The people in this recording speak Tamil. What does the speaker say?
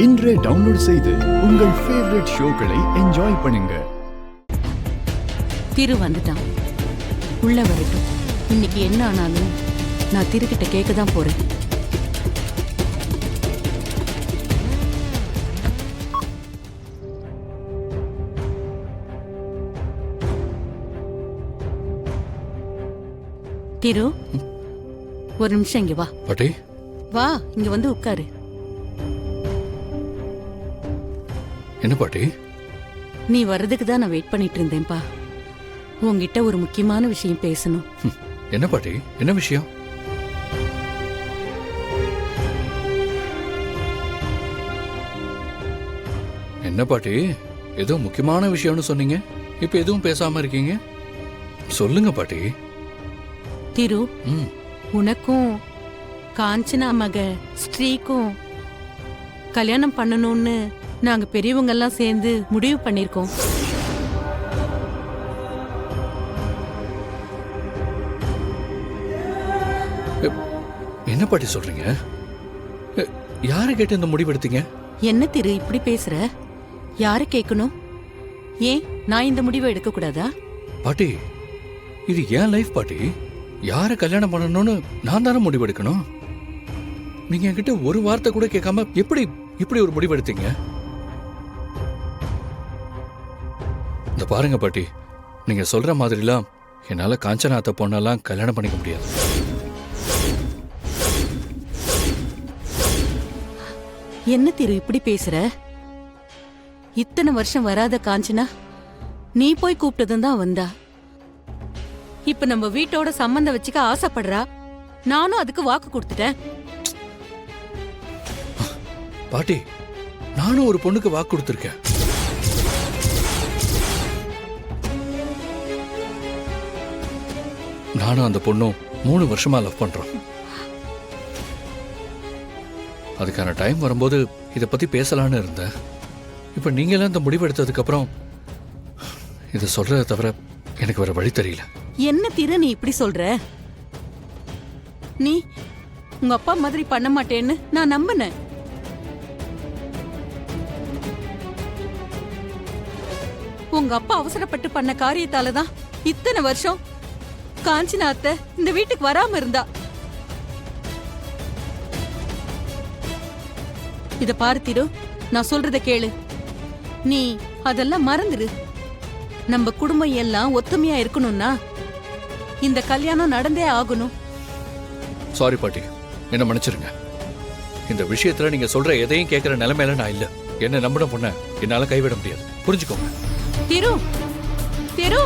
இன்றே டவுன்லோட் செய்து உங்கள் ஃபேவரட் ஷோக்களை என்ஜாய் பண்ணுங்க. திரு வந்துட்டான், உள்ள வரட்டும். இன்னைக்கு என்ன ஆனாலும் நான் திருக்கிட்ட கேட்க தான் போறேன். திரு, ஒரு நிமிஷம் இங்க வா. பாட்டி, வா, இங்க வந்து உட்காரு. என்ன பாட்டி? நீ வர்றதுக்கு தான் நான் வெயிட் பண்ணிட்டு இருந்தேன்பா. உன்கிட்ட ஒரு முக்கியமான விஷயம் பேசணும். என்ன பாட்டி, என்ன விஷயம்? என்ன பாட்டி, ஏதோ முக்கியமான விஷயம்னு சொன்னீங்க, இப்ப எதுவும் பேசாம இருக்கீங்க? சொல்லுங்க பாட்டி. திரு, உனக்கும் காஞ்சனா மக ஸ்ரீக்கும் கல்யாணம் பண்ணணும்னு நாங்க பெரியவங்க எல்லாம் சேர்ந்து முடிவு பண்ணிருக்கோம். என்ன பாட்டி சொல்றீங்க? யாரை கேட்டு இந்த முடிவு எடுத்தீங்க? என்ன திரு இப்படி பேசுற? யாரு கேட்கணும்? ஏன் நான் இந்த முடிவை எடுக்க கூடாதா? பாட்டி, இது ஏன் லைஃப் பாட்டி. யாரை கல்யாணம் பண்ணணும்னு நான் தானே முடிவு எடுக்கணும். நீங்க என்கிட்ட ஒரு வார்த்தை கூட கேட்காம எப்படி இப்படி ஒரு முடிவு எடுத்தீங்க? இந்த பாருங்க பாட்டி, நீங்க சொல்ற மாதிரிலாம் என்னால காஞ்சனாத்த பொண்ணெல்லாம் கல்யாணம் பண்ணிக்க முடியாது. என்ன திரு இப்படி பேசுற? இத்தனை வருஷம் வராத காஞ்சனா நீ போய் கூப்பிட்டதும் தான் வந்தா. இப்ப நம்ம வீட்டோட சம்பந்தம் வச்சுக்க ஆசைப்படுறா. நானும் அதுக்கு வாக்கு கொடுத்துட்டேன். பாட்டி, நானும் ஒரு பொண்ணுக்கு வாக்கு கொடுத்திருக்கேன். நானும் அந்த பொண்ணும் 3 வருஷமா லவ் பண்றோம். அதுக்கான டைம் வரும்போது இத பத்தி பேசலான்னு இருந்தேன். இப்ப நீங்க எல்லாம் இந்த முடிவு எடுத்ததுக்கு அப்புறம் இத சொல்றதை தவிர எனக்கு வேற வழி தெரியல. என்ன திரு நீ இப்படி சொல்ற? நீ உங்க அப்பா மாதிரி பண்ண மாட்டேன்னு நான் நம்பினேன். உங்க அப்பா அவசரப்பட்டு பண்ண காரியத்தாலதான் இத்தனை வருஷம் காஞ்சனா அத்தை இந்த வீட்டுக்கு வராம இருந்தா. இத பாரு திரு, நான் சொல்றத கேளு. நீ அதெல்லாம் மறந்துடு. நம்ம குடும்பம் எல்லாம் ஒத்துமையா இருக்கணும்னா இந்த கல்யாணம் நடந்தே ஆகணும். சாரி பாட்டி, என்ன மன்னிச்சிருங்க. இந்த விஷயத்துல நீங்க சொல்ற எதையும் கேட்கிற நிலைமையில நான் இல்ல. என்ன நம்பின பொண்ண என்னால கைவிட முடியாது, புரிஞ்சுக்கோங்க. திரு, திரு.